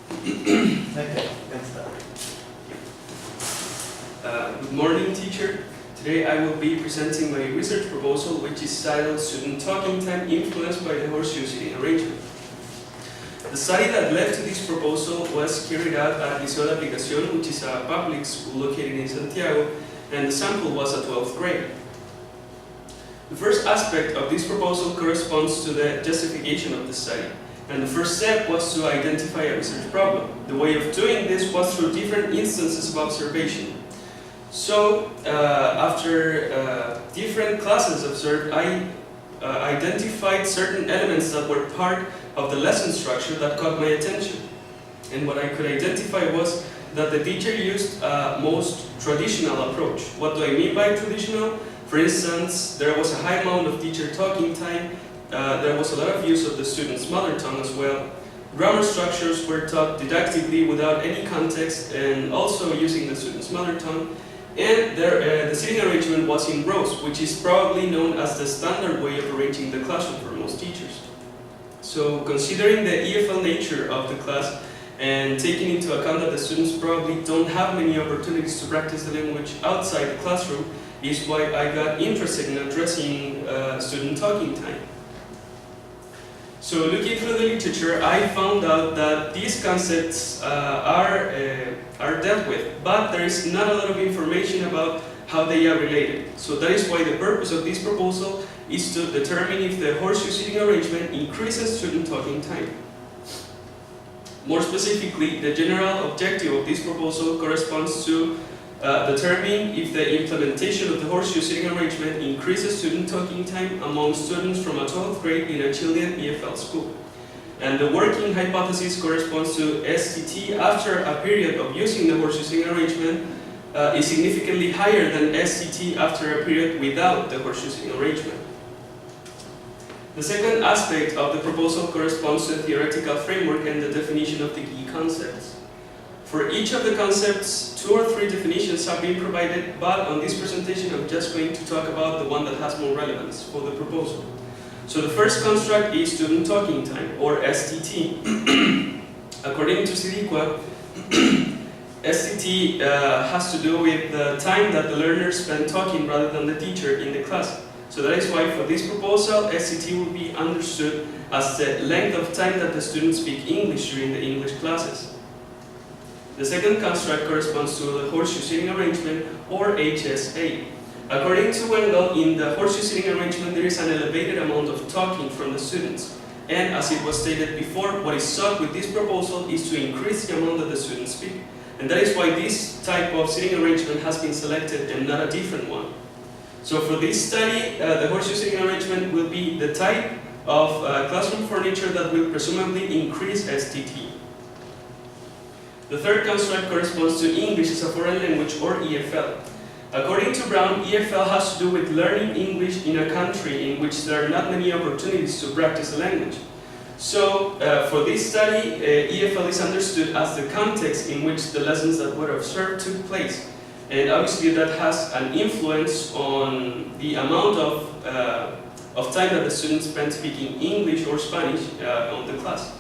Okay, let's start. Good morning, teacher. Today I will be presenting my research proposal, which is titled Student Talking Time Influenced by the Horseshoe Sitting Arrangement. The study that led to this proposal was carried out at Liceo de Aplicación, which is a public school located in Santiago, and the sample was a 12th grade. The first aspect of this proposal corresponds to the justification of the study. And the first step was to identify a research problem. The way of doing this was through different instances of observation. So, after different classes observed, I identified certain elements that were part of the lesson structure that caught my attention. And what I could identify was that the teacher used a most traditional approach. What do I mean by traditional? For instance, there was a high amount of teacher talking time. There was a lot of use of the student's mother tongue as well. Grammar structures were taught didactically without any context and also using the student's mother tongue. And the sitting arrangement was in rows, which is probably known as the standard way of arranging the classroom for most teachers. So considering the EFL nature of the class and taking into account that the students probably don't have many opportunities to practice the language outside the classroom is why I got interested in addressing student talking time. So looking through the literature, I found out that these concepts are dealt with, but there is not a lot of information about how they are related. So that is why the purpose of this proposal is to determine if the horseshoe sitting arrangement increases student talking time. More specifically, the general objective of this proposal corresponds to determine if the implementation of the horseshoe sitting arrangement increases student talking time among students from a 12th grade in a Chilean EFL school. And the working hypothesis corresponds to STT after a period of using the horseshoe sitting arrangement is significantly higher than STT after a period without the horseshoe sitting arrangement. The second aspect of the proposal corresponds to the theoretical framework and the definition of the key concepts. For each of the concepts, 2 or 3 definitions have been provided, but on this presentation I'm just going to talk about the one that has more relevance for the proposal. So the first construct is student talking time, or STT. According to Siriqua, STT has to do with the time that the learner spent talking rather than the teacher in the class. So that is why for this proposal, STT will be understood as the length of time that the students speak English during the English classes. The second construct corresponds to the horseshoe sitting arrangement, or HSA. According to Wendell, in the horseshoe sitting arrangement there is an elevated amount of talking from the students. And as it was stated before, what is sought with this proposal is to increase the amount that the students speak. And that is why this type of sitting arrangement has been selected and not a different one. So for this study, the horseshoe sitting arrangement will be the type of classroom furniture that will presumably increase STT. The third construct corresponds to English as a foreign language, or EFL. According to Brown, EFL has to do with learning English in a country in which there are not many opportunities to practice the language. So, for this study, EFL is understood as the context in which the lessons that were observed took place. And obviously that has an influence on the amount of time that the students spend speaking English or Spanish on the class.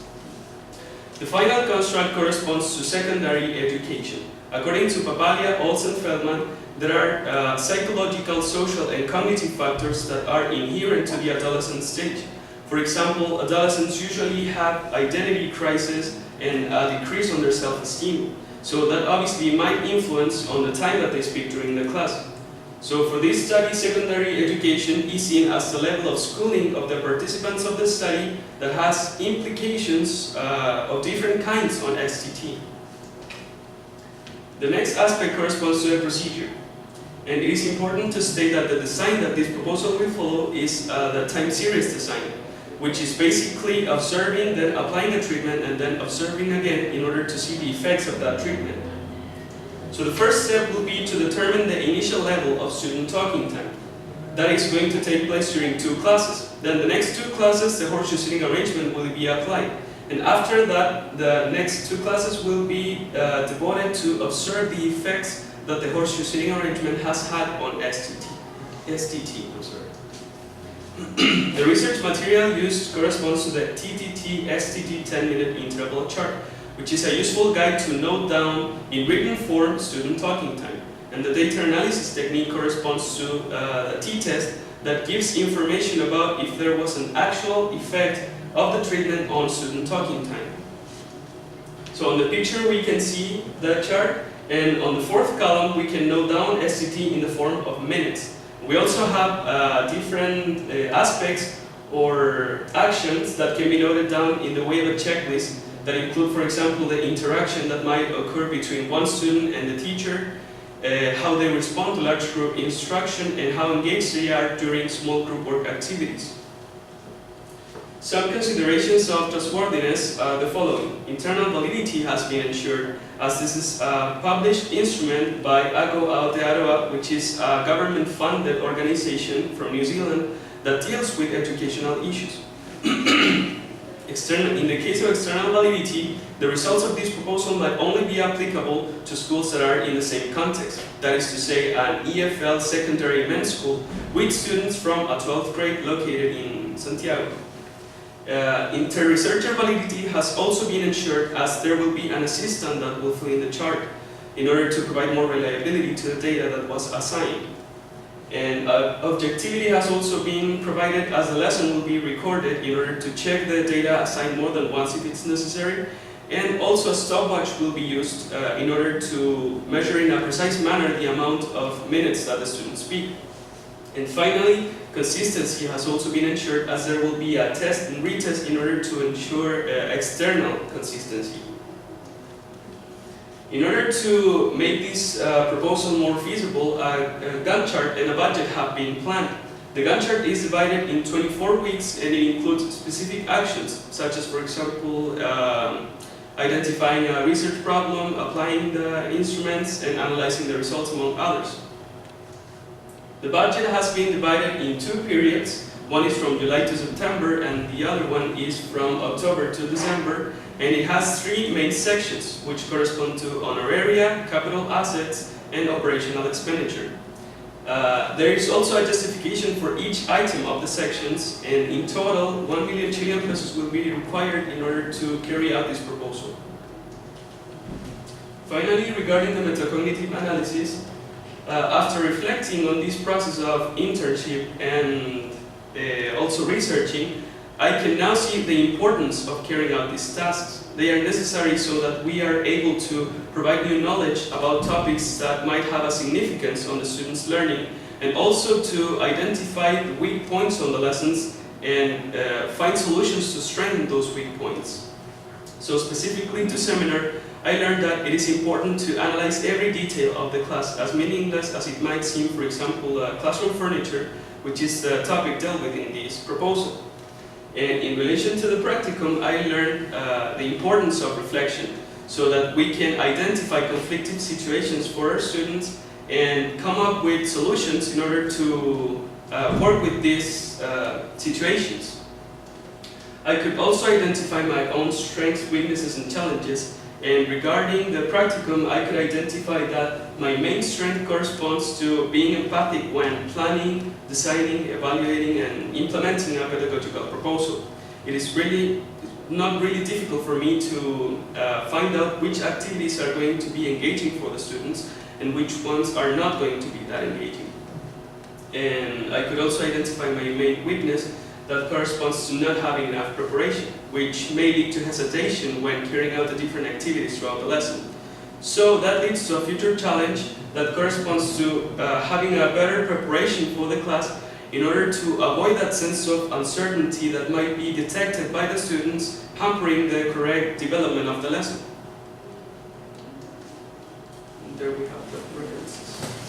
The final construct corresponds to secondary education. According to Papalia, Olsen-Feldman, there are psychological, social, and cognitive factors that are inherent to the adolescent stage. For example, adolescents usually have identity crisis and a decrease on their self-esteem. So that obviously might influence on the time that they speak during the class. So for this study, secondary education is seen as the level of schooling of the participants of the study that has implications of different kinds on STT. The next aspect corresponds to the procedure. And it is important to state that the design that this proposal will follow is the time series design, which is basically observing, then applying the treatment, and then observing again in order to see the effects of that treatment. So the first step will be to determine the initial level of student talking time. That is going to take place during 2 classes. Then the next 2 classes, the horseshoe sitting arrangement will be applied. And after that, the next 2 classes will be devoted to observe the effects that the horseshoe sitting arrangement has had on STT. The research material used corresponds to the TTT-STT 10-minute interval chart, which is a useful guide to note down in written form student talking time. And the data analysis technique corresponds to a t-test that gives information about if there was an actual effect of the treatment on student talking time. So on the picture we can see the chart, and on the fourth column we can note down SCT in the form of minutes. We also have different aspects or actions that can be noted down in the way of a checklist that include, for example, the interaction that might occur between one student and the teacher, how they respond to large group instruction, and how engaged they are during small group work activities. Some considerations of trustworthiness are the following. Internal validity has been ensured, as this is a published instrument by Ako Aotearoa, which is a government-funded organization from New Zealand that deals with educational issues. In the case of external validity, the results of this proposal might only be applicable to schools that are in the same context. That is to say, an EFL secondary men's school with students from a 12th grade located in Santiago. Inter-researcher validity has also been ensured, as there will be an assistant that will fill in the chart in order to provide more reliability to the data that was assigned. And objectivity has also been provided, as the lesson will be recorded in order to check the data assigned more than once if it's necessary. And also a stopwatch will be used in order to measure in a precise manner the amount of minutes that the students speak. And finally, consistency has also been ensured, as there will be a test and retest in order to ensure external consistency. In order to make this proposal more feasible, a Gantt chart and a budget have been planned. The Gantt chart is divided in 24 weeks, and it includes specific actions, such as, for example, identifying a research problem, applying the instruments, and analyzing the results, among others. The budget has been divided in two periods. One is from July to September, and the other one is from October to December, and it has three main sections, which correspond to honoraria, capital assets, and operational expenditure. There is also a justification for each item of the sections, and in total, 1 million Chilean pesos will be required in order to carry out this proposal. Finally, regarding the metacognitive analysis, after reflecting on this process of internship and also researching, I can now see the importance of carrying out these tasks. They are necessary so that we are able to provide new knowledge about topics that might have a significance on the students' learning, and also to identify the weak points on the lessons and find solutions to strengthen those weak points. So specifically to seminar, I learned that it is important to analyze every detail of the class, as meaningless as it might seem. For example, classroom furniture, which is the topic dealt with in this proposal. And in relation to the practicum, I learned the importance of reflection, so that we can identify conflicting situations for our students and come up with solutions in order to work with these situations. I could also identify my own strengths, weaknesses, and challenges. And regarding the practicum, I could identify that my main strength corresponds to being empathic when planning, designing, evaluating, and implementing a pedagogical proposal. It is not really difficult for me to find out which activities are going to be engaging for the students and which ones are not going to be that engaging. And I could also identify my main weakness, that corresponds to not having enough preparation, which may lead to hesitation when carrying out the different activities throughout the lesson. So that leads to a future challenge that corresponds to having a better preparation for the class in order to avoid that sense of uncertainty that might be detected by the students, hampering the correct development of the lesson. And there we have the references.